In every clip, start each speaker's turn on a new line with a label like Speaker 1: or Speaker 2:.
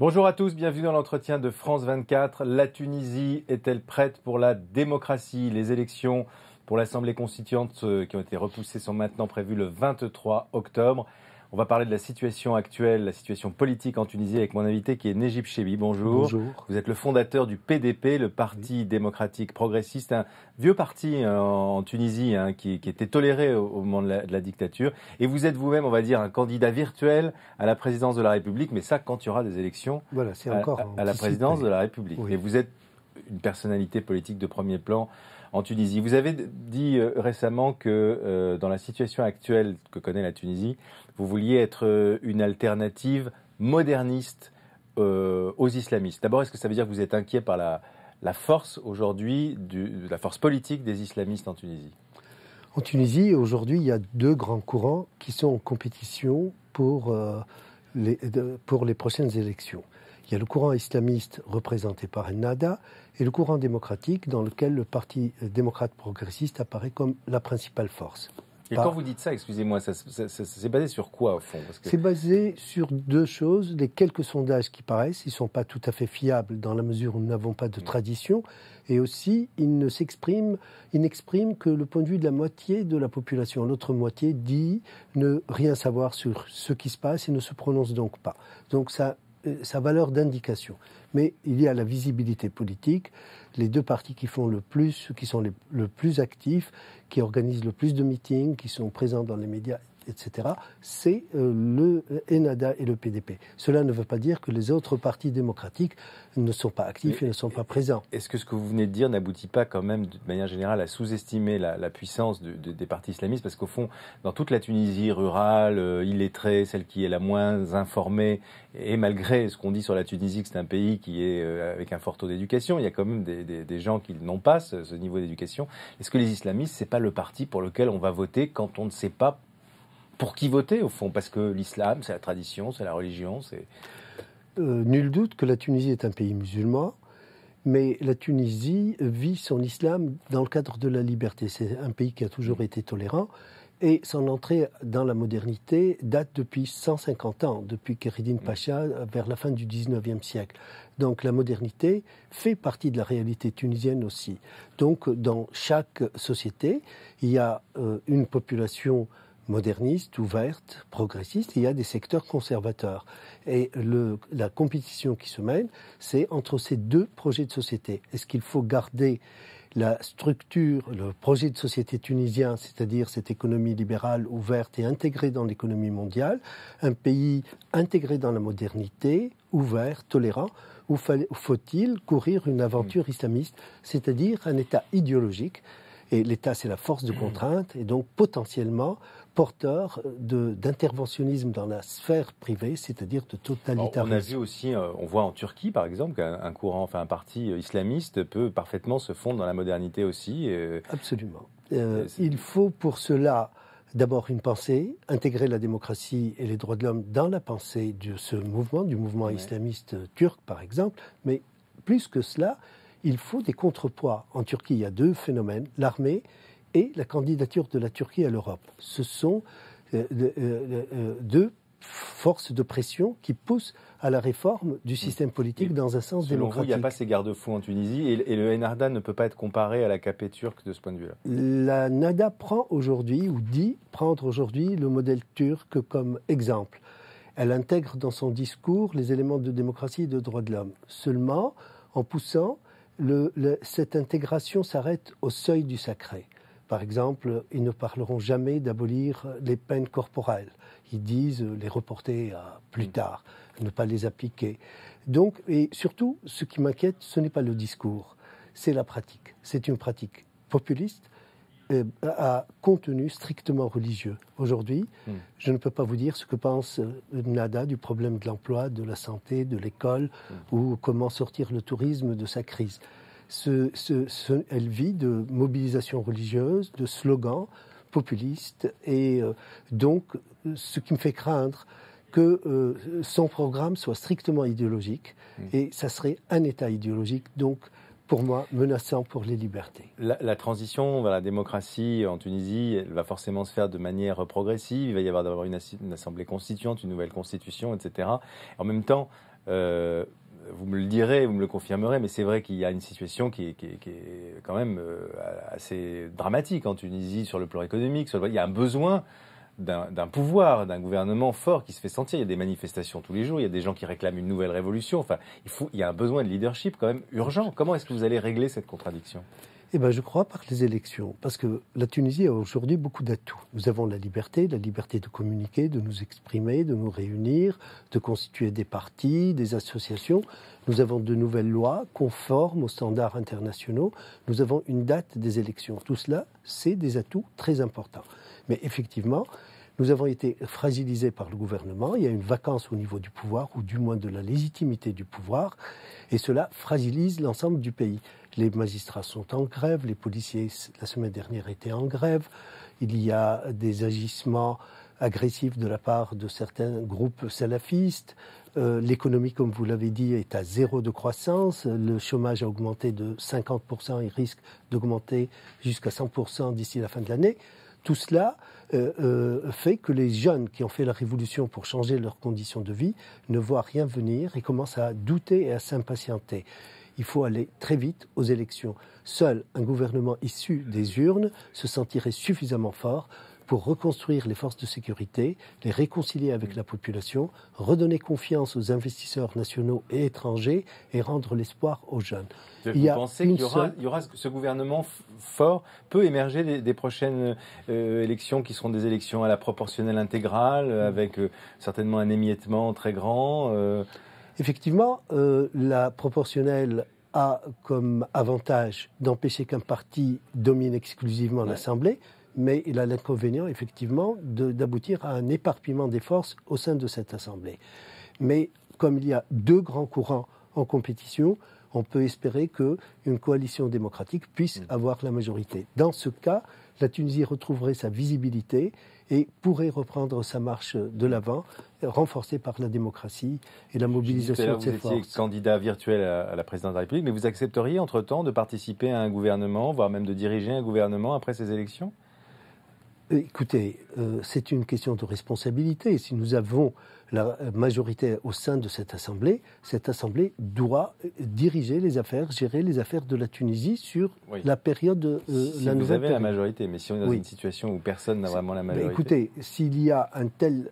Speaker 1: Bonjour à tous, bienvenue dans l'entretien de France 24. La Tunisie est-elle prête pour la démocratie? Les élections pour l'Assemblée constituante qui ont été repoussées sont maintenant prévues le 23 octobre. On va parler de la situation actuelle, la situation politique en Tunisie avec mon invité qui est Nejib Chebi. Bonjour.
Speaker 2: Bonjour.
Speaker 1: Vous êtes le fondateur du PDP, le Parti démocratique progressiste, un vieux parti en Tunisie qui était toléré au moment de la dictature. Et vous êtes vous-même, on va dire, un candidat virtuel à la présidence de la République, mais ça quand il y aura des élections
Speaker 2: voilà, c'est encore
Speaker 1: à la présidence de la République.
Speaker 2: Oui.
Speaker 1: Et vous êtes une personnalité politique de premier plan en Tunisie. Vous avez dit récemment que dans la situation actuelle que connaît la Tunisie, vous vouliez être une alternative moderniste aux islamistes. D'abord, est-ce que ça veut dire que vous êtes inquiet par la force aujourd'hui, la force politique des islamistes en Tunisie?
Speaker 2: En Tunisie, aujourd'hui, il y a deux grands courants qui sont en compétition pour les prochaines élections. Il y a le courant islamiste représenté par Ennahda et le courant démocratique dans lequel le Parti démocrate progressiste apparaît comme la principale force.
Speaker 1: Et quand vous dites ça, excusez-moi, c'est basé sur quoi au fond?
Speaker 2: C'est basé sur deux choses. Les quelques sondages qui paraissent, ils ne sont pas tout à fait fiables dans la mesure où nous n'avons pas de tradition. Et aussi, ils n'expriment que le point de vue de la moitié de la population. L'autre moitié dit ne rien savoir sur ce qui se passe et ne se prononce donc pas. Donc ça sa valeur d'indication. Mais il y a la visibilité politique, les deux partis qui font le plus, qui sont le plus actifs, qui organisent le plus de meetings, qui sont présents dans les médias, etc., c'est le Ennahda et le PDP. Cela ne veut pas dire que les autres partis démocratiques ne sont pas actifs et ne sont pas présents.
Speaker 1: Est-ce que ce que vous venez de dire n'aboutit pas quand même, de manière générale, à sous-estimer la puissance des partis islamistes? Parce qu'au fond, dans toute la Tunisie rurale, illettrée, celle qui est la moins informée, et malgré ce qu'on dit sur la Tunisie, que c'est un pays qui est avec un fort taux d'éducation, il y a quand même des gens qui n'ont pas ce niveau d'éducation. Est-ce que les islamistes, c'est pas le parti pour lequel on va voter quand on ne sait pas pour qui voter, au fond? Parce que l'islam, c'est la tradition, c'est la religion, c'est...
Speaker 2: Nul doute que la Tunisie est un pays musulman, mais la Tunisie vit son islam dans le cadre de la liberté. C'est un pays qui a toujours été tolérant, et son entrée dans la modernité date depuis 150 ans, depuis Kheireddine Pacha, vers la fin du 19e siècle. Donc la modernité fait partie de la réalité tunisienne aussi. Donc dans chaque société, il y a une population moderniste, ouverte, progressiste, il y a des secteurs conservateurs. Et la compétition qui se mène, c'est entre ces deux projets de société. Est-ce qu'il faut garder la structure, le projet de société tunisien, c'est-à-dire cette économie libérale, ouverte et intégrée dans l'économie mondiale, un pays intégré dans la modernité, ouvert, tolérant, ou faut-il courir une aventure islamiste, c'est-à-dire un État idéologique? Et l'État, c'est la force de contrainte, et donc potentiellement porteur d'interventionnisme dans la sphère privée, c'est-à-dire de totalitarisme.
Speaker 1: On a vu aussi, on voit en Turquie par exemple, qu'un courant, enfin un parti islamiste peut parfaitement se fondre dans la modernité aussi.
Speaker 2: Absolument. Il faut pour cela d'abord une pensée, intégrer la démocratie et les droits de l'homme dans la pensée de ce mouvement, du mouvement islamiste turc par exemple, mais plus que cela, il faut des contrepoids. En Turquie, il y a deux phénomènes, l'armée et la candidature de la Turquie à l'Europe. Ce sont deux forces de pression qui poussent à la réforme du système politique dans un sens démocratique.
Speaker 1: Selon vous, il n'y a pas ces garde-fous en Tunisie et le Ennahda ne peut pas être comparé à l'AKP turc de ce point de vue-là?
Speaker 2: La Ennahda prend aujourd'hui, ou dit prendre aujourd'hui, le modèle turc comme exemple. Elle intègre dans son discours les éléments de démocratie et de droits de l'homme. Seulement, en poussant, cette intégration s'arrête au seuil du sacré. Par exemple, ils ne parleront jamais d'abolir les peines corporelles. Ils disent les reporter à plus tard, ne pas les appliquer. Donc, et surtout, ce qui m'inquiète, ce n'est pas le discours, c'est la pratique. C'est une pratique populiste à contenu strictement religieux. Aujourd'hui, je ne peux pas vous dire ce que pense Ennahda du problème de l'emploi, de la santé, de l'école, ou comment sortir le tourisme de sa crise. Elle vit de mobilisation religieuse, de slogans populistes, et donc ce qui me fait craindre que son programme soit strictement idéologique, et ça serait un État idéologique, donc pour moi, menaçant pour les libertés.
Speaker 1: La transition vers la démocratie en Tunisie, elle va forcément se faire de manière progressive. Il va y avoir d'abord une assemblée constituante, une nouvelle constitution, etc. En même temps, vous me le direz, vous me le confirmerez, mais c'est vrai qu'il y a une situation qui est quand même assez dramatique en Tunisie sur le plan économique. Il y a un besoin d'un pouvoir, d'un gouvernement fort qui se fait sentir. Il y a des manifestations tous les jours, il y a des gens qui réclament une nouvelle révolution. Enfin, il y a un besoin de leadership quand même urgent. Comment est-ce que vous allez régler cette contradiction ?
Speaker 2: Eh bien, je crois par les élections, parce que la Tunisie a aujourd'hui beaucoup d'atouts. Nous avons la liberté de communiquer, de nous exprimer, de nous réunir, de constituer des partis, des associations. Nous avons de nouvelles lois conformes aux standards internationaux. Nous avons une date des élections. Tout cela, c'est des atouts très importants. Mais effectivement, nous avons été fragilisés par le gouvernement. Il y a une vacance au niveau du pouvoir, ou du moins de la légitimité du pouvoir, et cela fragilise l'ensemble du pays. Les magistrats sont en grève, les policiers, la semaine dernière, étaient en grève. Il y a des agissements agressifs de la part de certains groupes salafistes. L'économie, comme vous l'avez dit, est à zéro de croissance. Le chômage a augmenté de 50% et risque d'augmenter jusqu'à 100% d'ici la fin de l'année. Tout cela fait que les jeunes qui ont fait la révolution pour changer leurs conditions de vie ne voient rien venir et commencent à douter et à s'impatienter. Il faut aller très vite aux élections. Seul un gouvernement issu des urnes se sentirait suffisamment fort pour reconstruire les forces de sécurité, les réconcilier avec la population, redonner confiance aux investisseurs nationaux et étrangers et rendre l'espoir aux jeunes.
Speaker 1: Vous pensez qu'il y aura ce gouvernement fort peut émerger des prochaines élections qui seront des élections à la proportionnelle intégrale, avec certainement un émiettement très grand
Speaker 2: Effectivement, la proportionnelle a comme avantage d'empêcher qu'un parti domine exclusivement l'Assemblée, mais il a l'inconvénient, effectivement, d'aboutir à un éparpillement des forces au sein de cette Assemblée. Mais comme il y a deux grands courants en compétition, on peut espérer qu'une coalition démocratique puisse avoir la majorité. Dans ce cas, la Tunisie retrouverait sa visibilité et pourrait reprendre sa marche de l'avant, renforcée par la démocratie et la mobilisation de ses forces.
Speaker 1: Vous étiez candidat virtuel à la présidence de la République, mais vous accepteriez entre-temps de participer à un gouvernement, voire même de diriger un gouvernement après ces élections ?
Speaker 2: Écoutez, c'est une question de responsabilité. Si nous avons la majorité au sein de cette Assemblée doit diriger les affaires, gérer les affaires de la Tunisie sur la période de la nouvelle période.
Speaker 1: Vous avez la majorité, mais si on est dans une situation où personne n'a vraiment la majorité...
Speaker 2: Écoutez, s'il y a un tel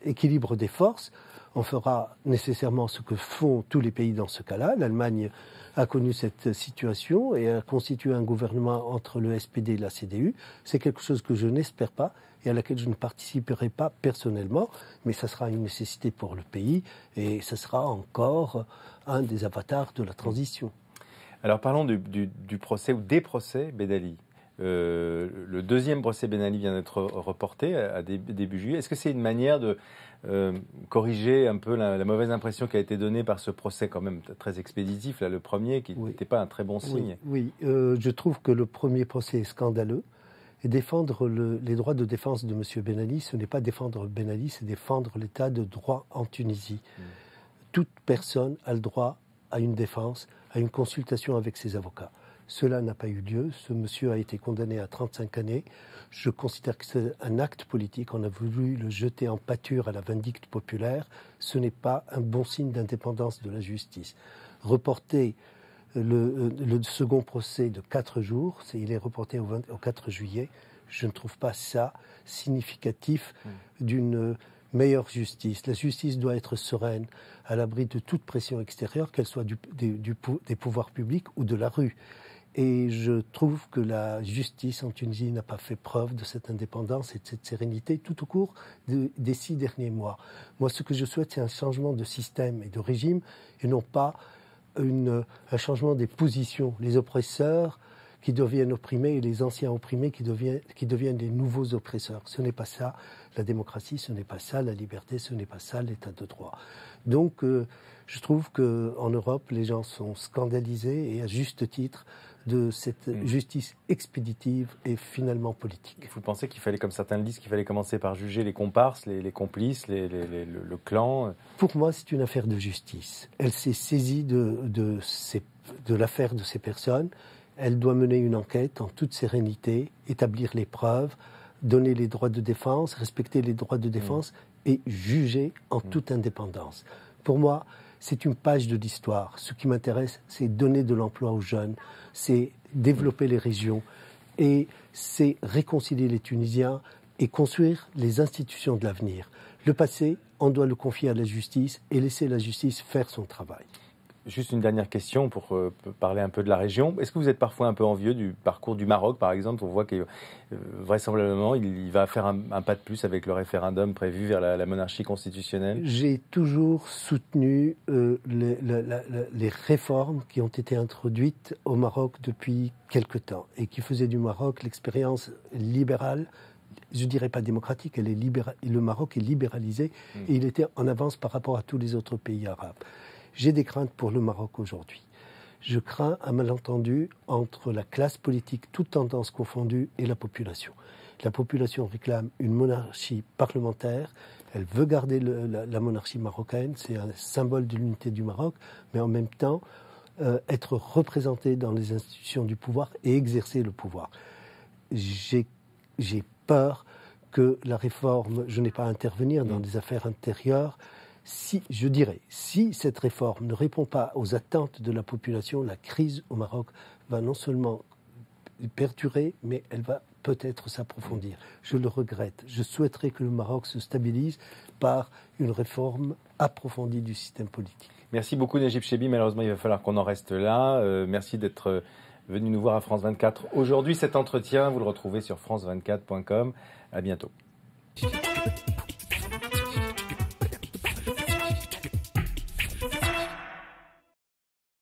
Speaker 2: équilibre des forces, on fera nécessairement ce que font tous les pays dans ce cas-là. L'Allemagne a connu cette situation et a constitué un gouvernement entre le SPD et la CDU. C'est quelque chose que je n'espère pas et à laquelle je ne participerai pas personnellement, mais ça sera une nécessité pour le pays et ce sera encore un des avatars de la transition.
Speaker 1: Alors parlons du procès ou des procès Ben Ali. Le deuxième procès Ben Ali vient d'être reporté à début juillet. Est-ce que c'est une manière de corriger un peu la mauvaise impression qui a été donnée par ce procès quand même très expéditif, là, le premier, qui n'était pas un très bon signe?
Speaker 2: Oui, je trouve que le premier procès est scandaleux. Et défendre les droits de défense de M. Ben Ali, ce n'est pas défendre Ben Ali, c'est défendre l'état de droit en Tunisie. Toute personne a le droit à une défense, à une consultation avec ses avocats. Cela n'a pas eu lieu. Ce monsieur a été condamné à 35 années. Je considère que c'est un acte politique. On a voulu le jeter en pâture à la vindicte populaire. Ce n'est pas un bon signe d'indépendance de la justice. Reporter le second procès de 4 jours, il est reporté au 4 juillet. Je ne trouve pas ça significatif d'une meilleure justice. La justice doit être sereine, à l'abri de toute pression extérieure, qu'elle soit des pouvoirs publics ou de la rue. Et je trouve que la justice en Tunisie n'a pas fait preuve de cette indépendance et de cette sérénité tout au cours des 6 derniers mois. Moi, ce que je souhaite, c'est un changement de système et de régime, et non pas un changement des positions. Les oppresseurs qui deviennent opprimés et les anciens opprimés qui deviennent les nouveaux oppresseurs. Ce n'est pas ça la démocratie, ce n'est pas ça la liberté, ce n'est pas ça l'état de droit. Donc, je trouve qu'en Europe, les gens sont scandalisés, et à juste titre, de cette justice expéditive et finalement politique.
Speaker 1: Vous pensez qu'il fallait, comme certains le disent, qu'il fallait commencer par juger les comparses, les complices, le clan?
Speaker 2: Pour moi, c'est une affaire de justice. Elle s'est saisie de l'affaire de ces personnes. Elle doit mener une enquête en toute sérénité, établir les preuves, donner les droits de défense, respecter les droits de défense et juger en toute indépendance. Pour moi, c'est une page de l'histoire. Ce qui m'intéresse, c'est donner de l'emploi aux jeunes, c'est développer les régions et c'est réconcilier les Tunisiens et construire les institutions de l'avenir. Le passé, on doit le confier à la justice et laisser la justice faire son travail.
Speaker 1: Juste une dernière question pour parler un peu de la région. Est-ce que vous êtes parfois un peu envieux du parcours du Maroc, par exemple? On voit que vraisemblablement, il va faire un pas de plus avec le référendum prévu vers la monarchie constitutionnelle.
Speaker 2: J'ai toujours soutenu les réformes qui ont été introduites au Maroc depuis quelque temps et qui faisaient du Maroc l'expérience libérale. Je ne dirais pas démocratique, le Maroc est libéralisé et il était en avance par rapport à tous les autres pays arabes. J'ai des craintes pour le Maroc aujourd'hui. Je crains un malentendu entre la classe politique, toutes tendances confondues, et la population. La population réclame une monarchie parlementaire. Elle veut garder la monarchie marocaine. C'est un symbole de l'unité du Maroc, mais en même temps, être représenté dans les institutions du pouvoir et exercer le pouvoir. J'ai peur que la réforme, je n'ai pas à intervenir dans des affaires intérieures. Si cette réforme ne répond pas aux attentes de la population, la crise au Maroc va non seulement perdurer, mais elle va peut-être s'approfondir. Je le regrette. Je souhaiterais que le Maroc se stabilise par une réforme approfondie du système politique.
Speaker 1: Merci beaucoup Najib Chebi. Malheureusement, il va falloir qu'on en reste là. Merci d'être venu nous voir à France 24. Aujourd'hui, cet entretien, vous le retrouvez sur france24.com. À bientôt.